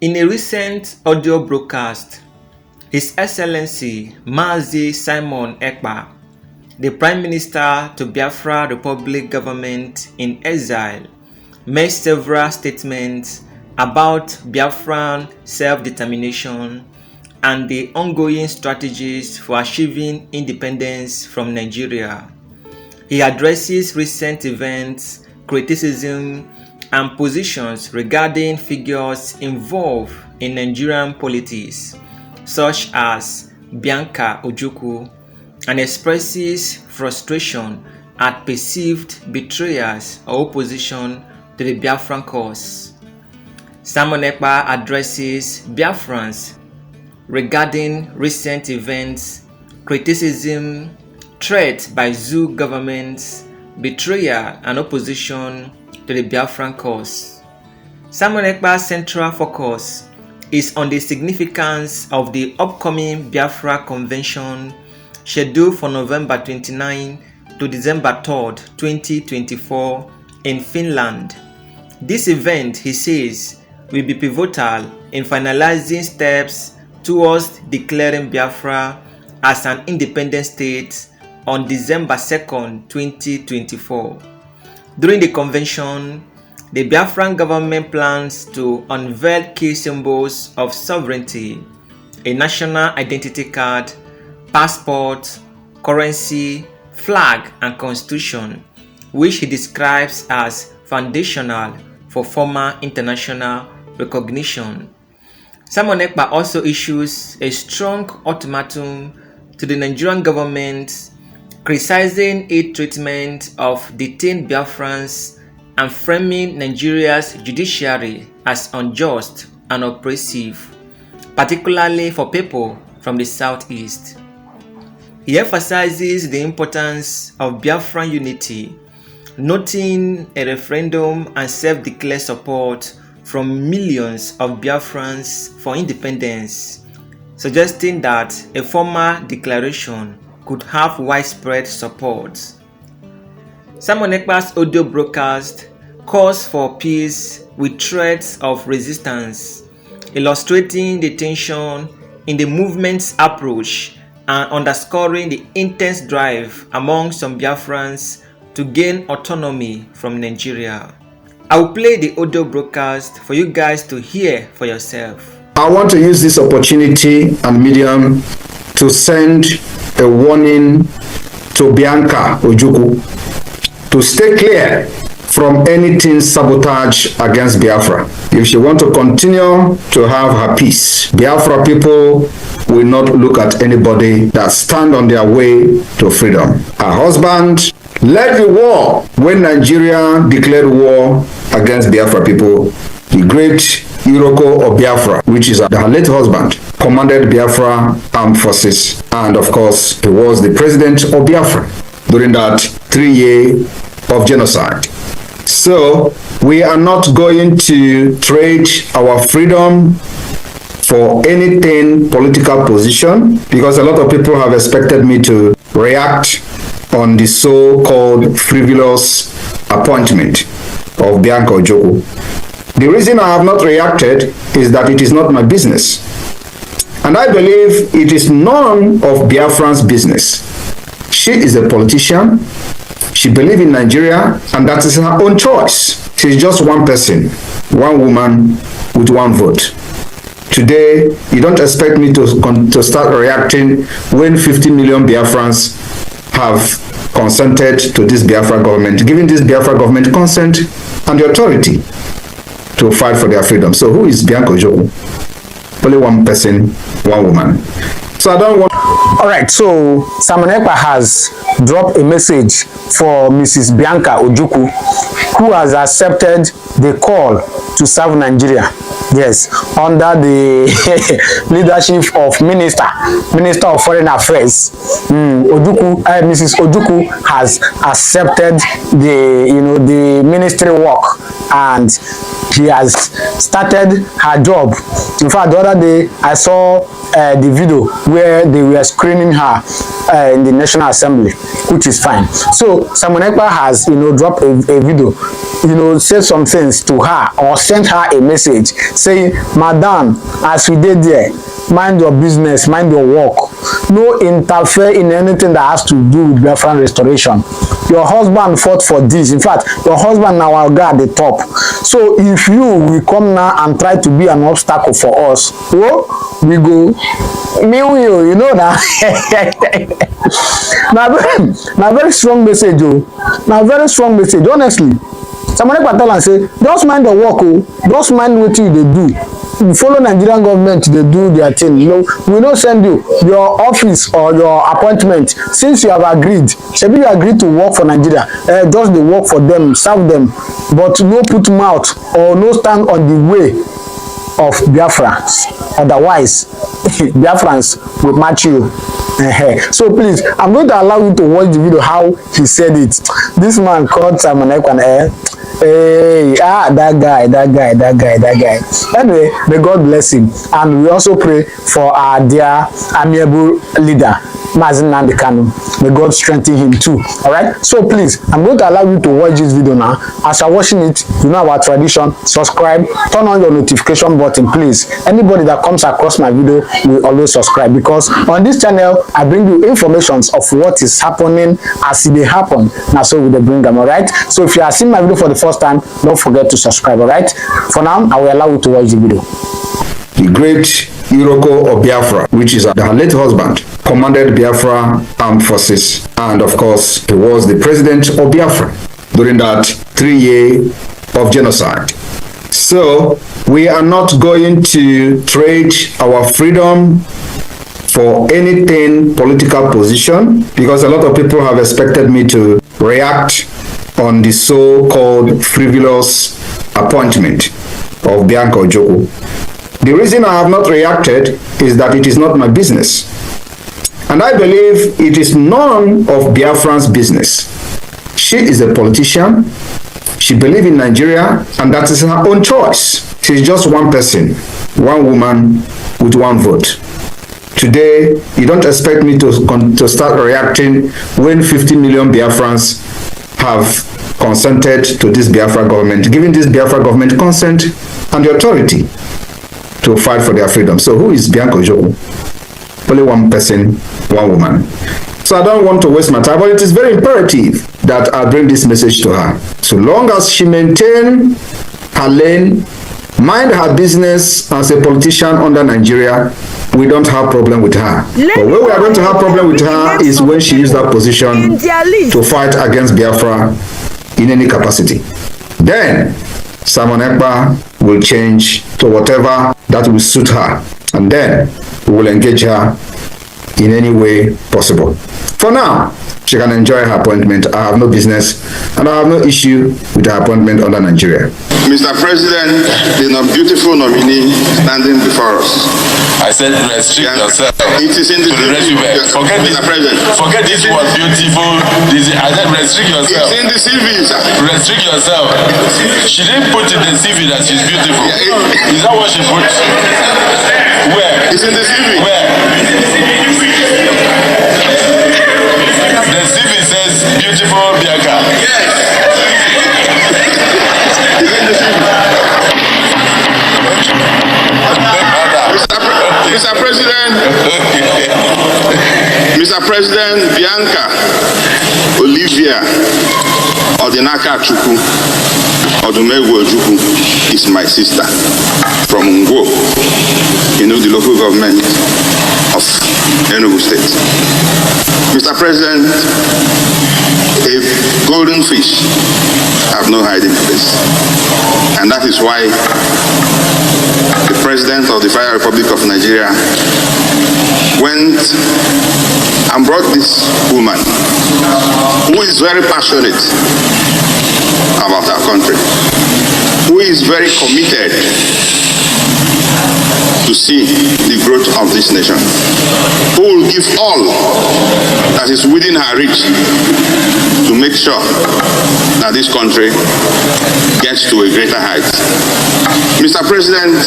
In a recent audio broadcast, His Excellency Mazi Simon Ekpa, the Prime Minister to Biafra Republic government in exile, made several statements about Biafran self-determination and the ongoing strategies for achieving independence from Nigeria. He addresses recent events, criticism, and positions regarding figures involved in Nigerian politics, such as Bianca Ojukwu, and expresses frustration at perceived betrayals or opposition to the Biafran cause. Simon Ekpa addresses Biafrans regarding recent events, criticism, threats by zoo governments, betrayal and opposition to the Biafran cause. Simon Ekpa's central focus is on the significance of the upcoming Biafra Convention scheduled for November 29 to December 3, 2024 in Finland. This event, he says, will be pivotal in finalizing steps towards declaring Biafra as an independent state on December 2, 2024. During the convention, the Biafran government plans to unveil key symbols of sovereignty, a national identity card, passport, currency, flag, and constitution, which he describes as foundational for formal international recognition. Simon Ekpa also issues a strong ultimatum to the Nigerian government, criticizing its treatment of detained Biafrans and framing Nigeria's judiciary as unjust and oppressive, particularly for people from the southeast. He emphasizes the importance of Biafran unity, noting a referendum and self-declared support from millions of Biafrans for independence, suggesting that a formal declaration could have widespread support. Simon Ekpa's audio broadcast calls for peace with threats of resistance, illustrating the tension in the movement's approach and underscoring the intense drive among some Biafrans to gain autonomy from Nigeria. I will play the audio broadcast for you guys to hear for yourself. I want to use this opportunity and medium to send a warning to Bianca Ojukwu to stay clear from anything sabotage against Biafra. If she wants to continue to have her peace, Biafra people will not look at anybody that stand on their way to freedom. Her husband led the war when Nigeria declared war against Biafra people. The great Iroko of Biafra, which is her late husband, commanded Biafra armed forces, and of course he was the president of Biafra during that 3 years of genocide. So we are not going to trade our freedom for anything political position, because a lot of people have expected me to react on the so-called frivolous appointment of Bianca Ojukwu. The reason I have not reacted is that it is not my business. And I believe it is none of Biafran's business. She is a politician. She believes in Nigeria, and that is her own choice. She is just one person, one woman with one vote. Today, you don't expect me to start reacting when 50 million Biafrans have consented to this Biafra government, giving this Biafra government consent and the authority to fight for their freedom. So who is Bianca Ojukwu? Only one person, one woman. So I don't want... All right, so Simon Ekpa has dropped a message for Mrs. Bianca Ojukwu, who has accepted the call to serve Nigeria. Yes, under the leadership of Minister of Foreign Affairs. Mrs. Ojukwu has accepted the ministry work, and she has started her job. In fact, the other day I saw the video where they were screening her in the National Assembly, which is fine. So Simon Ekpa has, dropped a video, said some things to her or sent her a message saying, Madam, as we did there, mind your business, mind your work. No interfere in anything that has to do with Biafran restoration. Your husband fought for this. In fact, your husband now will go at the top. So if you will come now and try to be an obstacle for us, well, we go, you know that. Now very strong message, now very strong message, honestly. Someone like tell and say, just mind the work, just mind what you they do. You follow Nigerian government, they do their thing. We don't send you your office or your appointment. Since you have agreed, maybe you agreed to work for Nigeria, just the work for them, serve them, but no put mouth or no stand on the way of Biafrans. Otherwise, Biafrans will match you. So please, I'm going to allow you to watch the video how he said it. This man called Simon Ekpa, hey, that guy. Anyway, may God bless him. And we also pray for our dear amiable leader, Mazi Nnamdi Kanu. May God strengthen him too. Alright? So please, I'm going to allow you to watch this video now. As you're watching it, you know our tradition. Subscribe, turn on your notification button, please. Anybody that comes across my video will always subscribe, because on this channel, I bring you information of what is happening as it happen. Now, so we bring them, alright? So if you are seeing my video for the first time, don't forget to subscribe, alright? For now, I will allow you to watch the video. The great Iroko of Biafra, which is her late husband, commanded Biafra armed forces, and of course, he was the president of Biafra during that 3 years of genocide. So, we are not going to trade our freedom for anything political position, because a lot of people have expected me to react on the so-called frivolous appointment of Bianca Ojukwu. The reason I have not reacted is that it is not my business. And I believe it is none of Biafran's business. She is a politician. She believes in Nigeria, and that is her own choice. She is just one person, one woman with one vote. Today, you don't expect me to start reacting when 50 million Biafrans have consented to this Biafra government, giving this Biafra government consent and the authority to fight for their freedom. So who is Bianca Ojukwu? Only one person, one woman. So I don't want to waste my time, but it is very imperative that I bring this message to her. So long as she maintains her lane, mind her business as a politician under Nigeria, we don't have problem with her. But where we are going to have problem with her is when she uses that position to fight against Biafra in any capacity. Then Simon Ekpa will change to whatever that will suit her, and then we will engage her in any way possible. For now, she can enjoy her appointment. I have no business and I have no issue with her appointment under Nigeria. Mr. President, the beautiful nominee standing before us. I said restrict yourself it is in the to the resume. Forget this, forget this word beautiful. I said restrict yourself. It's in the CV, sir. Restrict yourself. She didn't put in the CV that she's beautiful. Is that what she put? Where? It's in the CV. Where? The CV says beautiful Bianca. Yes. It's in the CV. Mr. President, Mr. President, Bianca Olivia Odinaka Chukwu Odumegwu Ojukwu is my sister from Ngwo, the local government of Enugu State. Mr. President, a golden fish have no hiding place, and that is why the President of the Federal Republic of Nigeria went and brought this woman who is very passionate about our country, who is very committed to to see the growth of this nation, who will give all that is within her reach to make sure that this country gets to a greater height. Mr. President,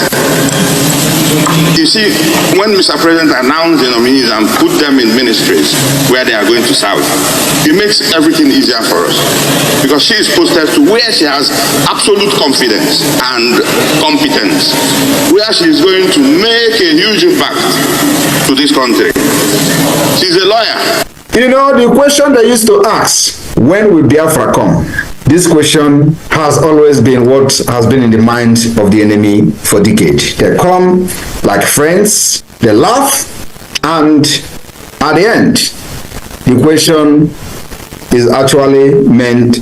you see, when Mr. President announced the nominees and put them in ministries where they are going to serve, it makes everything easier for us, because she is posted to where she has absolute confidence and competence, where she is going to make a huge impact to this country. She's a lawyer. You know, the question they used to ask, when will Biafra come? This question has always been what has been in the mind of the enemy for decades. They come like friends, they laugh, and at the end, the question is actually meant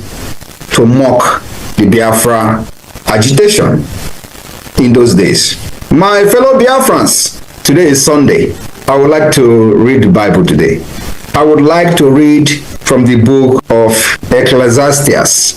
to mock the Biafra agitation in those days. My fellow Biafrans, today is Sunday. I would like to read the Bible today. I would like to read from the book of Ecclesiastes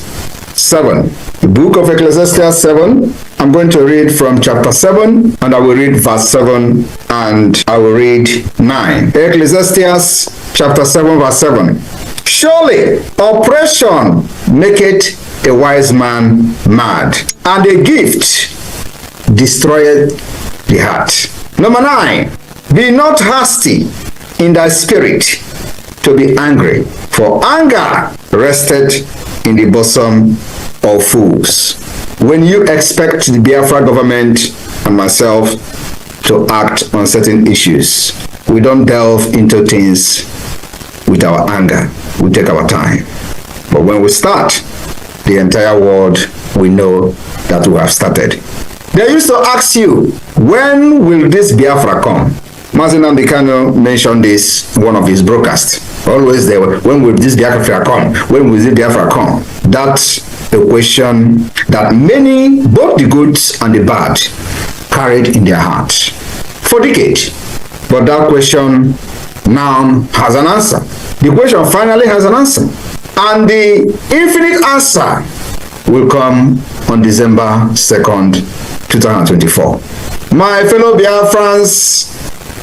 7. The book of Ecclesiastes 7, I'm going to read from chapter 7, and I will read verse 7, and I will read 9. Ecclesiastes chapter 7, verse 7. Surely oppression maketh a wise man mad, and a gift destroyeth the heart. Number 9. Be not hasty in thy spirit to be angry, for anger rested in the bosom of fools. When you expect the Biafra government and myself to act on certain issues, we don't delve into things with our anger. We take our time. But when we start, the entire world will know that we have started. They used to ask you, when will this Biafra come? Mazi Nnamdi Kanu mentioned this in one of his broadcasts. Always there, when will this Biafra come? When will this Biafra come? That's a question that many, both the good and the bad, carried in their hearts for decades. But that question now has an answer. The question finally has an answer. And the infinite answer will come on December 2nd, 2024. My fellow Biafrans,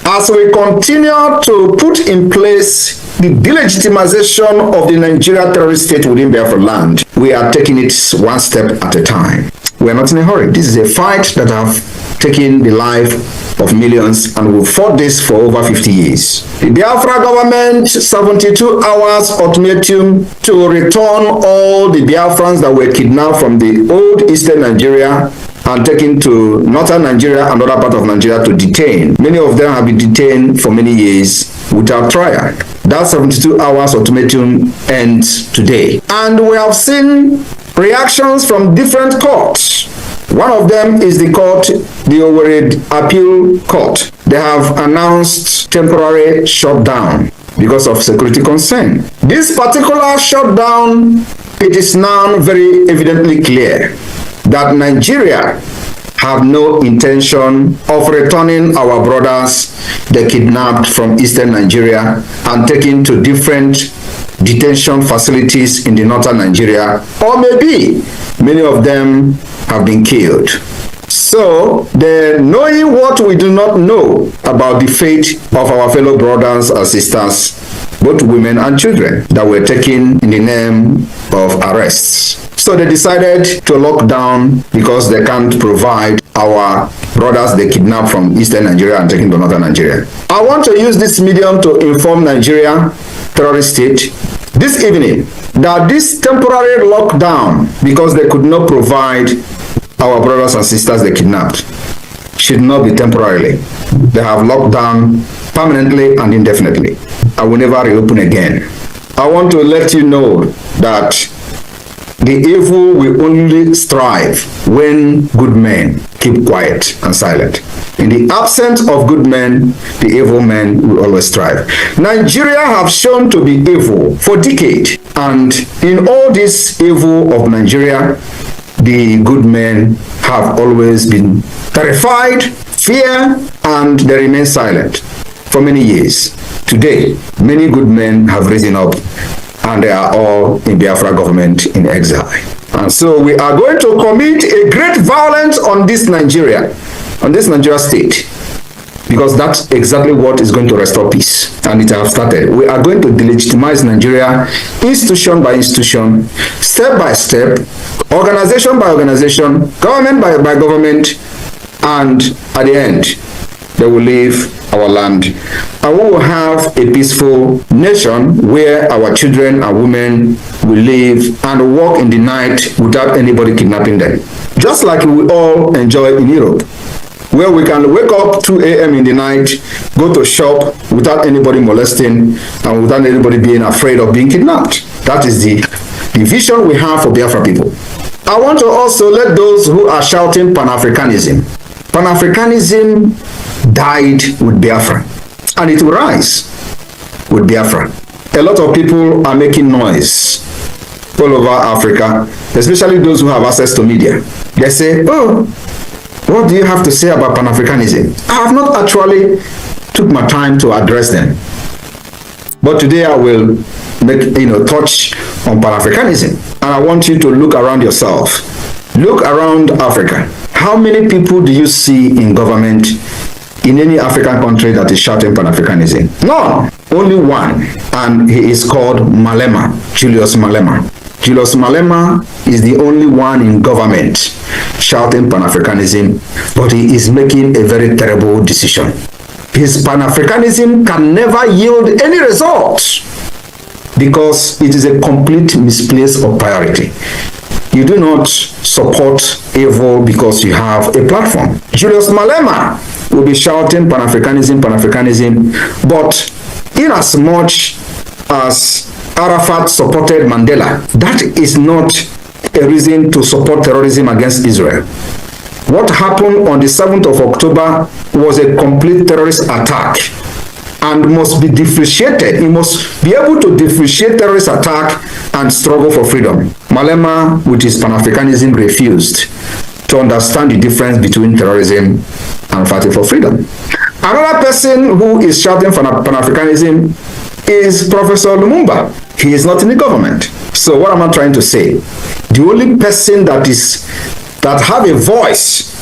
as we continue to put in place the delegitimization of the Nigeria terrorist state within Biafra land, we are taking it one step at a time. We are not in a hurry. This is a fight that have taken the life of millions, and we've fought this for over 50 years. The Biafra government 72 hours ultimatum to return all the Biafrans that were kidnapped from the old eastern Nigeria and taken to northern Nigeria and other part of Nigeria to detain. Many of them have been detained for many years without trial. That 72 hours ultimatum ends today. And we have seen reactions from different courts. One of them is the court, the Owerri Appeal Court. They have announced temporary shutdown because of security concern. This particular shutdown, it is now very evidently clear that Nigeria have no intention of returning our brothers they kidnapped from eastern Nigeria and taken to different detention facilities in the northern Nigeria, or maybe many of them have been killed. So, knowing what we do not know about the fate of our fellow brothers and sisters, both women and children, that were taken in the name of arrests. So they decided to lock down because they can't provide our brothers they kidnapped from eastern Nigeria and taken to northern Nigeria. I want to use this medium to inform Nigeria terrorist state this evening that this temporary lockdown, because they could not provide our brothers and sisters they kidnapped, should not be temporarily. They have locked down permanently and indefinitely. I will never reopen again. I want to let you know that the evil will only strive when good men keep quiet and silent. In the absence of good men, the evil men will always strive. Nigeria have shown to be evil for decades, and in all this evil of Nigeria, the good men have always been terrified, fear, and they remain silent for many years. Today, many good men have risen up, and they are all in Biafra government in exile. And so we are going to commit a great violence on this Nigeria state. because that's exactly what is going to restore peace, and it has started. We are going to delegitimize Nigeria institution by institution, step by step, organization by organization, government by government, and at the end, they will leave our land. And we will have a peaceful nation where our children and women will live and walk in the night without anybody kidnapping them. Just like we all enjoy in Europe, where we can wake up 2 a.m. in the night, go to shop without anybody molesting and without anybody being afraid of being kidnapped. That is the vision we have for Biafra people. I want to also let those who are shouting Pan-Africanism. Pan-Africanism died with Biafra, and it will rise with Biafra. A lot of people are making noise all over Africa, especially those who have access to media. They say, oh, what do you have to say about Pan-Africanism? I have not actually took my time to address them. But today I will make, touch on Pan-Africanism. And I want you to look around yourself. Look around Africa. How many people do you see in government in any African country that is shouting Pan-Africanism? None. Only one. And he is called Malema, Julius Malema. Julius Malema is the only one in government shouting Pan-Africanism, but he is making a very terrible decision. His Pan-Africanism can never yield any results because it is a complete misplace of priority. You do not support evil because you have a platform. Julius Malema will be shouting Pan-Africanism, Pan-Africanism, but in as much as Arafat supported Mandela, that is not a reason to support terrorism against Israel. What happened on the 7th of October was a complete terrorist attack and must be differentiated. You must be able to differentiate terrorist attack and struggle for freedom. Malema, with his Pan-Africanism, refused to understand the difference between terrorism and fighting for freedom. Another person who is shouting for Pan-Africanism is Professor Lumumba. He is not in the government. So what am I trying to say? The only person that have a voice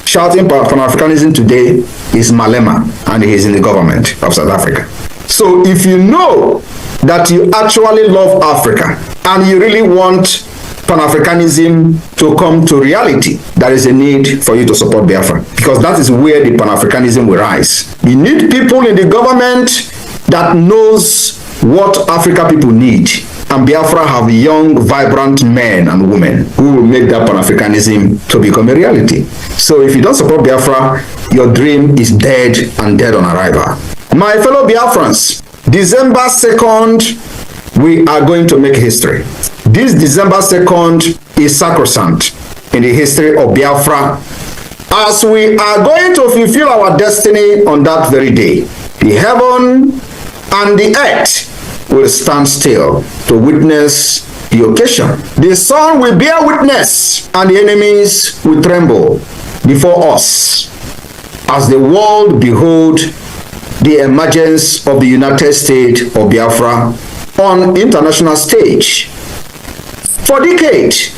shouting Pan-Africanism today is Malema, and he is in the government of South Africa. So if you know that you actually love Africa and you really want Pan-Africanism to come to reality, there is a need for you to support Biafra, because that is where the Pan-Africanism will rise. You need people in the government that knows what Africa people need, and Biafra have young, vibrant men and women who will make that Pan-Africanism to become a reality. So if you don't support Biafra, your dream is dead and dead on arrival. My fellow Biafrans, December 2nd, we are going to make history. This December 2nd is sacrosanct in the history of Biafra, as we are going to fulfill our destiny on that very day. The heaven and the earth will stand still to witness the occasion. The sun will bear witness, and the enemies will tremble before us as the world behold the emergence of the United States of Biafra on international stage. For decades,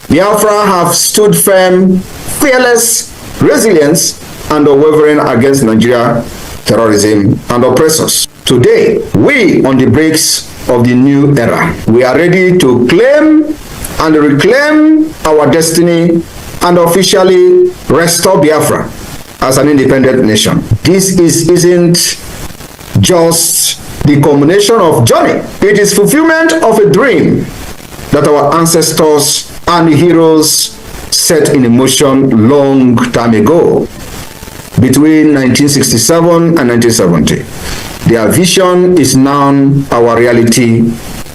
Biafra have stood firm, fearless, resilient, and unwavering against Nigeria, terrorism, and oppressors. Today, we on the brakes of the new era. We are ready to claim and reclaim our destiny and officially restore Biafra as an independent nation. This isn't just the culmination of journey. It is fulfillment of a dream that our ancestors and heroes set in motion long time ago, between 1967 and 1970. Their vision is now our reality,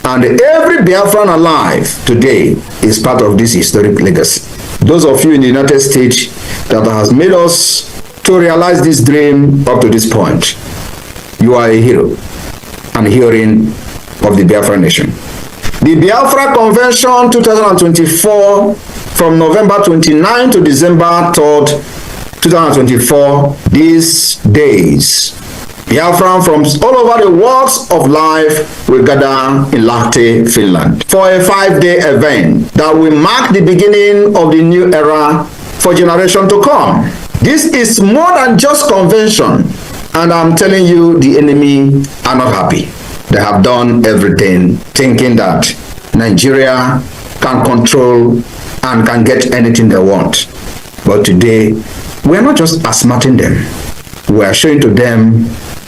and every Biafran alive today is part of this historic legacy. Those of you in the United States that has made us to realize this dream up to this point, you are a hero and heroine of the Biafra nation. The Biafra Convention 2024, from November 29 to December 3rd, 2024, these days, Biafran from all over the walks of life will gather in Lahti, Finland, for a 5-day event that will mark the beginning of the new era for generations to come. This is more than just convention. And I'm telling you, the enemy are not happy. They have done everything thinking that Nigeria can control and can get anything they want. But today, we are not just asthmating them. We are showing to them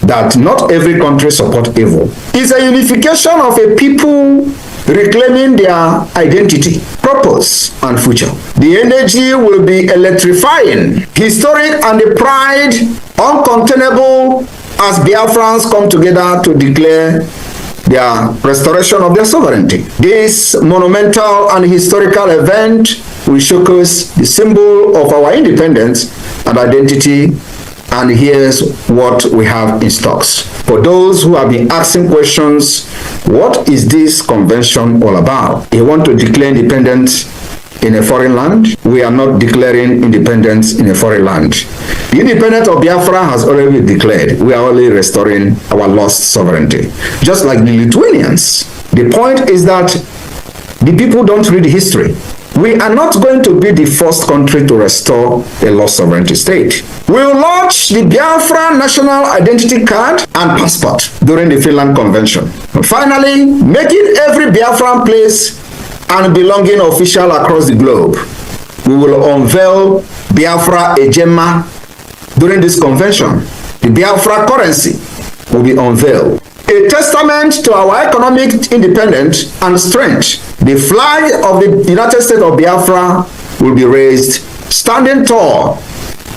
that not every country supports evil. It's a unification of a people reclaiming their identity, purpose, and future. The energy will be electrifying, historic, and the pride uncontainable as Biafrans come together to declare their restoration of their sovereignty. This monumental and historical event will showcase the symbol of our independence and identity, and here's what we have in stocks. For those who have been asking questions, what is this convention all about? You want to declare independence in a foreign land? We are not declaring independence in a foreign land. The independence of Biafra has already been declared. We are only restoring our lost sovereignty. Just like the Lithuanians. The point is that the people don't read history. We are not going to be the first country to restore a lost sovereignty state. We will launch the Biafra National Identity Card and Passport during the Finland Convention. And finally, making every Biafran place and belonging official across the globe. We will unveil Biafra Ejema during this convention. The Biafra currency will be unveiled. A testament to our economic independence and strength. The flag of the United States of Biafra will be raised, standing tall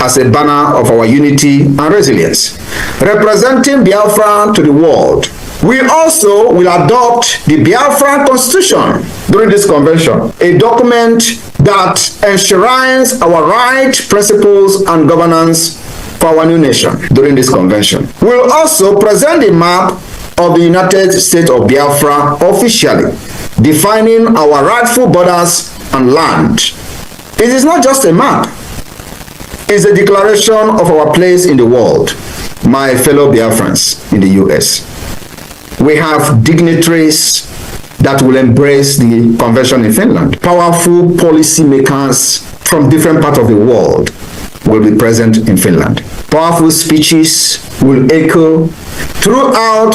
as a banner of our unity and resilience, representing Biafra to the world. We also will adopt the Biafra Constitution during this convention, a document that enshrines our rights, principles, and governance for our new nation during this convention. We will also present the map of the United States of Biafra officially, defining our rightful borders and land. It is not just a map, it's a declaration of our place in the world, my fellow Biafrans in the US. We have dignitaries that will embrace the convention in Finland. Powerful policy makers from different parts of the world will be present in Finland. Powerful speeches will echo throughout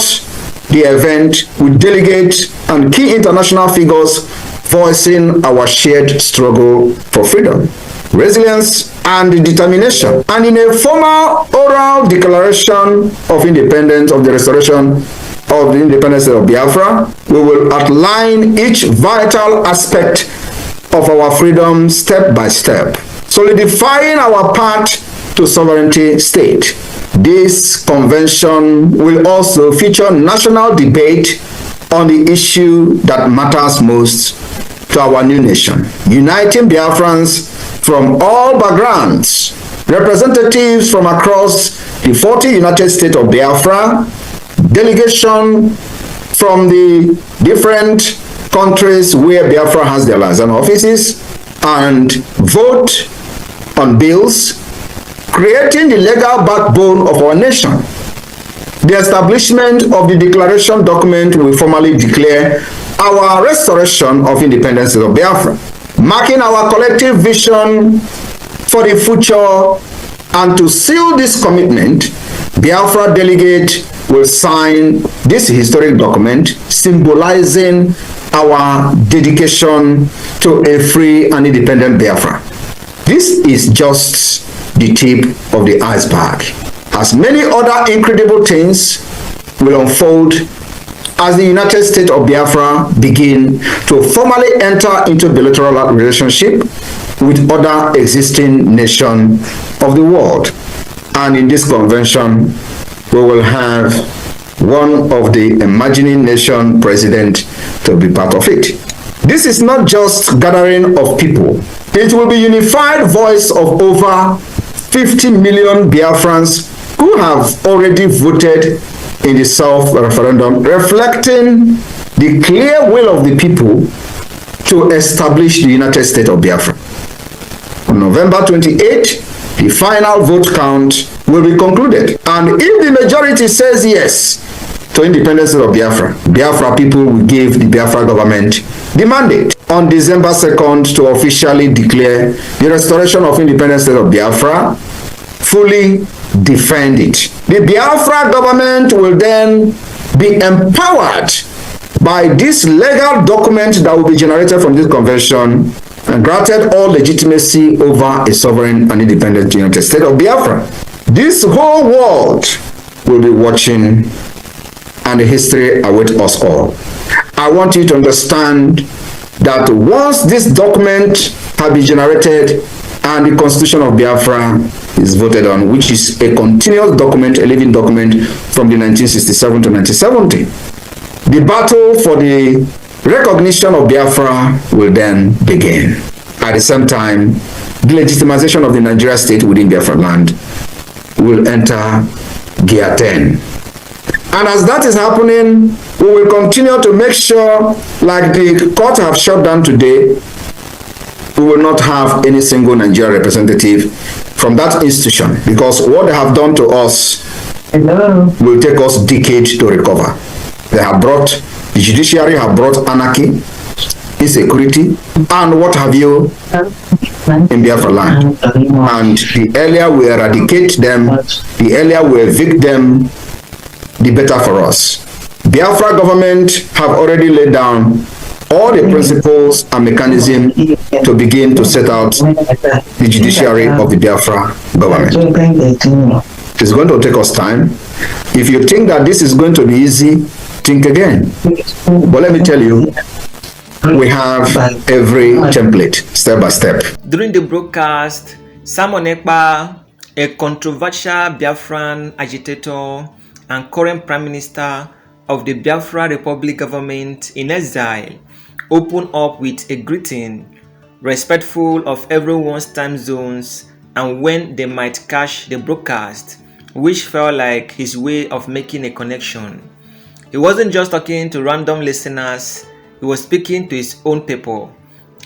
the event with delegates and key international figures voicing our shared struggle for freedom, resilience, and determination. And in a formal oral declaration of independence, of the restoration of the independence of Biafra, we will outline each vital aspect of our freedom step by step, solidifying our path to sovereignty state. This convention will also feature national debate on the issue that matters most to our new nation, uniting Biafrans from all backgrounds, representatives from across the 40 United States of Biafra, delegation from the different countries where Biafra has their liaison offices, and vote on bills creating the legal backbone of our nation. The establishment of the declaration document will formally declare our restoration of independence of Biafra, marking our collective vision for the future. And to seal this commitment, Biafra delegate will sign this historic document symbolizing our dedication to a free and independent Biafra. This is just the tip of the iceberg, as many other incredible things will unfold as the United States of Biafra begin to formally enter into bilateral relationship with other existing nations of the world. And in this convention, we will have one of the emerging nation president to be part of it. This is not just gathering of people. It will be unified voice of over 50 million Biafrans who have already voted in the self-referendum, reflecting the clear will of the people to establish the United States of Biafra. On November 28, the final vote count will be concluded. And if the majority says yes to independence of Biafra, Biafra people will give the Biafra government the mandate on December 2nd to officially declare the restoration of independence of Biafra fully defend it. The Biafra government will then be empowered by this legal document that will be generated from this convention and granted all legitimacy over a sovereign and independent United States of Biafra. This whole world will be watching, and the history awaits us all. I want you to understand that once this document has been generated and the Constitution of Biafra is voted on, which is a continuous document, a living document from the 1967 to 1970, the battle for the recognition of Biafra will then begin. At the same time, the legitimization of the Nigeria state within Biafra land will enter gear 10. And as that is happening, we will continue to make sure, like the court have shut down today, we will not have any single Nigerian representative from that institution, because what they have done to us will take us decades to recover. They have brought, the judiciary have brought anarchy, insecurity, and what have you in Biafra land. And the earlier we eradicate them, the earlier we evict them, the better for us. Biafra government have already laid down all the principles and mechanisms to begin to set out the judiciary of the Biafra government. It's going to take us time. If you think that this is going to be easy, think again. But let me tell you, we have every template, step by step. During the broadcast, Simon Ekpa, a controversial Biafran agitator and current Prime Minister of the Biafra Republic government in exile, opened up with a greeting, respectful of everyone's time zones and when they might catch the broadcast, which felt like his way of making a connection. He wasn't just talking to random listeners, he was speaking to his own people.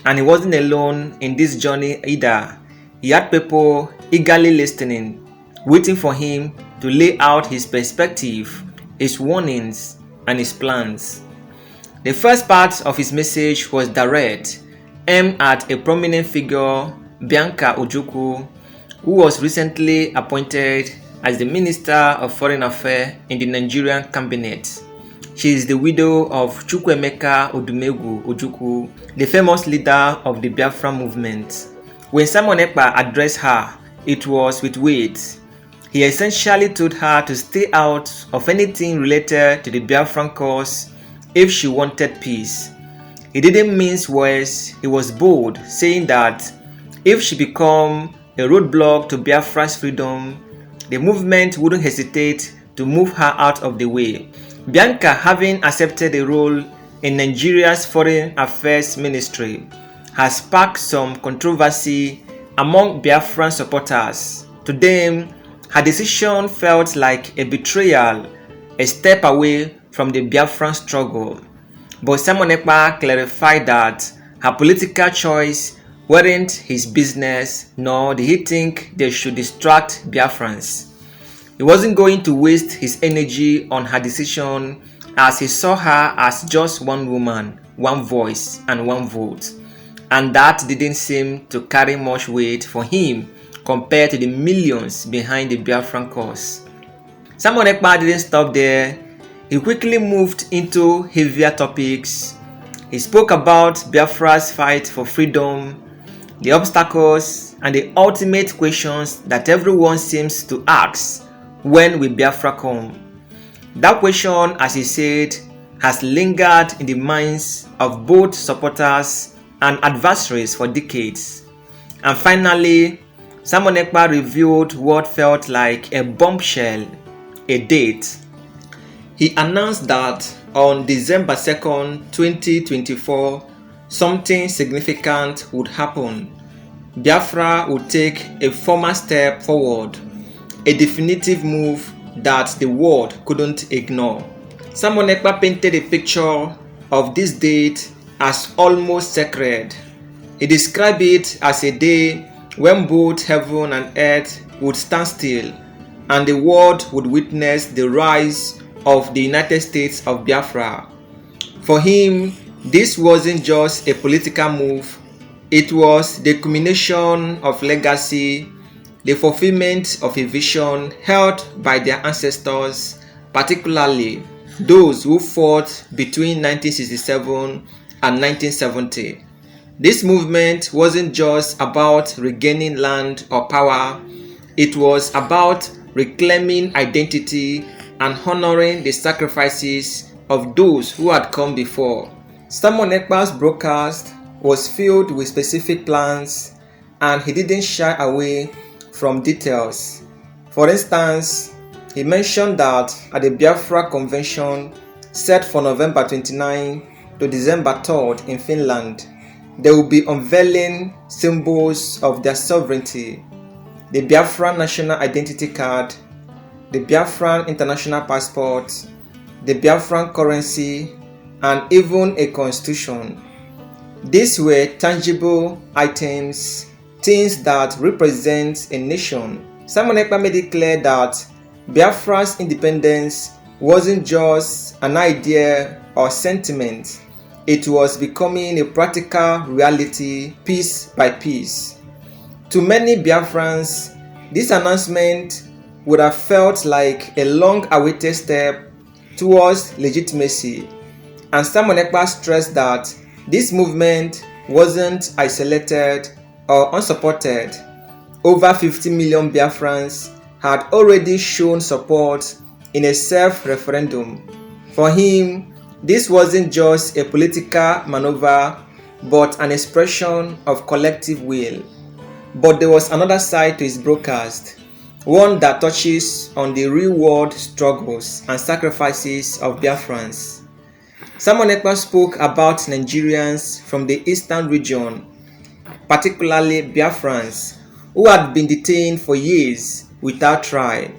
And he wasn't alone in this journey either. He had people eagerly listening, waiting for him to lay out his perspective, his warnings, and his plans. The first part of his message was direct, aimed at a prominent figure, Bianca Ojukwu, who was recently appointed as the Minister of Foreign Affairs in the Nigerian cabinet. She is the widow of Chukwuemeka Odumegwu Ojukwu, the famous leader of the Biafra movement. When Simon Ekpa addressed her, it was with weight. He essentially told her to stay out of anything related to the Biafran cause if she wanted peace. He didn't mince words, he was bold, saying that if she became a roadblock to Biafra's freedom, the movement wouldn't hesitate to move her out of the way. Bianca, having accepted a role in Nigeria's Foreign Affairs Ministry, has sparked some controversy among Biafran supporters. To them, her decision felt like a betrayal, a step away from the Biafran struggle. But Simon Ekpa clarified that her political choice weren't his business, nor did he think they should distract Biafrans. He wasn't going to waste his energy on her decision, as he saw her as just one woman, one voice, and one vote. And that didn't seem to carry much weight for him compared to the millions behind the Biafran cause. Simon Ekpa didn't stop there. He quickly moved into heavier topics. He spoke about Biafra's fight for freedom, the obstacles, and the ultimate questions that everyone seems to ask: when will Biafra come? That question, as he said, has lingered in the minds of both supporters and adversaries for decades. And finally, Simon Ekpa revealed what felt like a bombshell: a date. He announced that on December 2nd, 2024, something significant would happen. Biafra would take a formal step forward, a definitive move that the world couldn't ignore. Simon Ekpa painted a picture of this date as almost sacred. He described it as a day when both heaven and earth would stand still and the world would witness the rise of the United States of Biafra. For him, this wasn't just a political move, it was the culmination of legacy, the fulfillment of a vision held by their ancestors, particularly those who fought between 1967 and 1970. This movement wasn't just about regaining land or power, it was about reclaiming identity and honoring the sacrifices of those who had come before. Simon Ekpa's broadcast was filled with specific plans, and he didn't shy away from details. For instance, he mentioned that at the Biafra convention set for November 29 to December 3rd in Finland, they will be unveiling symbols of their sovereignty: the Biafran National Identity Card, the Biafran International Passport, the Biafran currency, and even a constitution. These were tangible items, things that represent a nation. Simon Ekpa made it clear that Biafra's independence wasn't just an idea or sentiment. It was becoming a practical reality piece by piece. To many Biafrans, this announcement would have felt like a long-awaited step towards legitimacy, and Simon Ekpa stressed that this movement wasn't isolated or unsupported. Over 50 million Biafrans had already shown support in a self-referendum. For him, this wasn't just a political maneuver, but an expression of collective will. But there was another side to his broadcast, one that touches on the real-world struggles and sacrifices of Biafrans. Simon Ekpa spoke about Nigerians from the eastern region, particularly Biafrans, who had been detained for years without trial.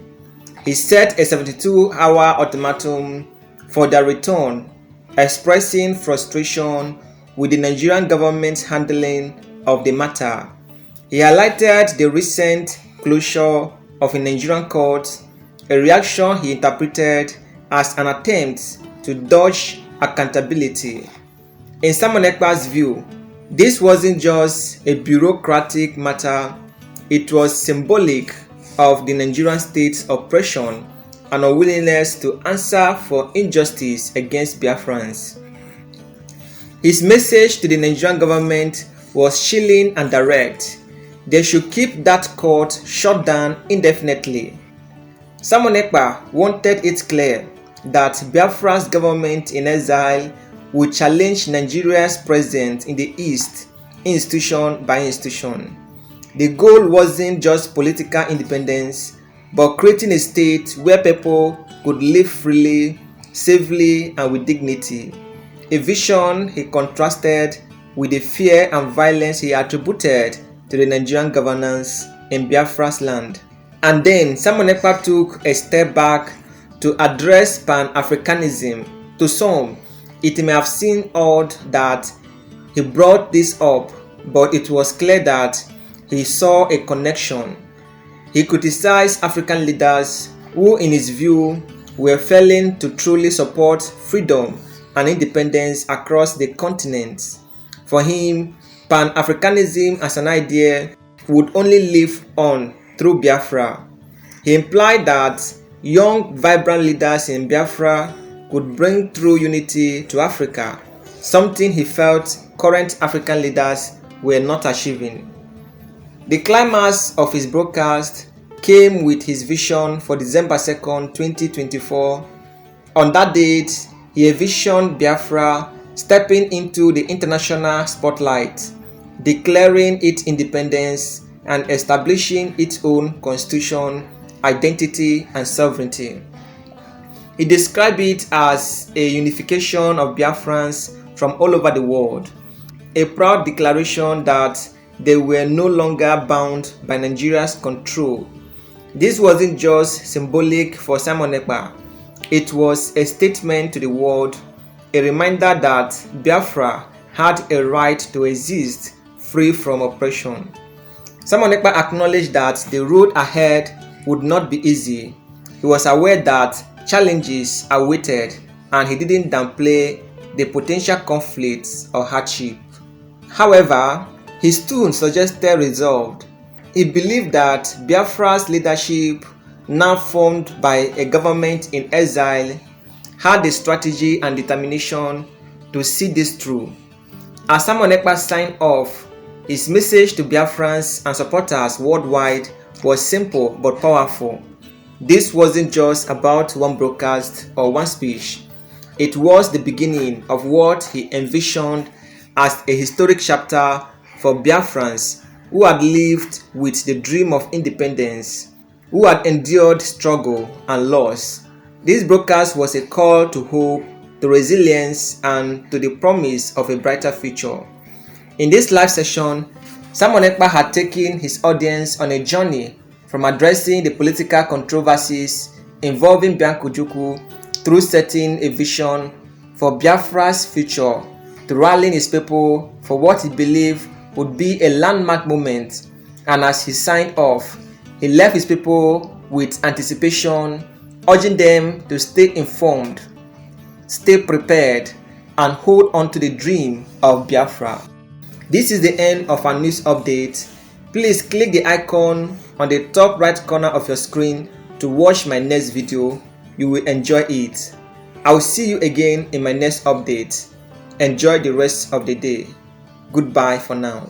He set a 72-hour ultimatum for their return, expressing frustration with the Nigerian government's handling of the matter. He highlighted the recent closure of a Nigerian court, a reaction he interpreted as an attempt to dodge accountability. In Simon Ekpa's view, this wasn't just a bureaucratic matter, it was symbolic of the Nigerian state's oppression and unwillingness to answer for injustice against Biafrans. His message to the Nigerian government was chilling and direct. They should keep that court shut down indefinitely. Simon Ekpa wanted it clear that Biafra's government in exile would challenge Nigeria's presence in the East, institution by institution. The goal wasn't just political independence, but creating a state where people could live freely, safely, and with dignity. A vision he contrasted with the fear and violence he attributed to the Nigerian governance in Biafra's land. And then Simon Ekpa took a step back to address Pan-Africanism. To some, it may have seemed odd that he brought this up, but it was clear that he saw a connection. He criticized African leaders who, in his view, were failing to truly support freedom and independence across the continent. For him, Pan-Africanism as an idea would only live on through Biafra. He implied that young, vibrant leaders in Biafra could bring true unity to Africa, something he felt current African leaders were not achieving. The climax of his broadcast came with his vision for December 2nd, 2024. On that date, he envisioned Biafra stepping into the international spotlight, declaring its independence and establishing its own constitution, identity, and sovereignty. He described it as a unification of Biafrans from all over the world, a proud declaration that they were no longer bound by Nigeria's control. This wasn't just symbolic for Simon Ekpa, it was a statement to the world, a reminder that Biafra had a right to exist free from oppression. Simon Ekpa acknowledged that the road ahead would not be easy. He was aware that challenges awaited, and he didn't downplay the potential conflicts or hardship. However, his tone suggested resolve. He believed that Biafra's leadership, now formed by a government in exile, had the strategy and determination to see this through. As Simon Ekpa signed off, his message to Biafrans and supporters worldwide was simple but powerful. This wasn't just about one broadcast or one speech. It was the beginning of what he envisioned as a historic chapter for Biafrans who had lived with the dream of independence, who had endured struggle and loss. This broadcast was a call to hope, to resilience, and to the promise of a brighter future. In this live session, Simon Ekpa had taken his audience on a journey from addressing the political controversies involving Bianca Ojukwu through setting a vision for Biafra's future to rallying his people for what he believed would be a landmark moment. And as he signed off, he left his people with anticipation, urging them to stay informed, stay prepared, and hold on to the dream of Biafra. This is the end of our news update. Please click the icon on the top right corner of your screen to watch my next video. You will enjoy it. I will see you again in my next update. Enjoy the rest of the day. Goodbye for now.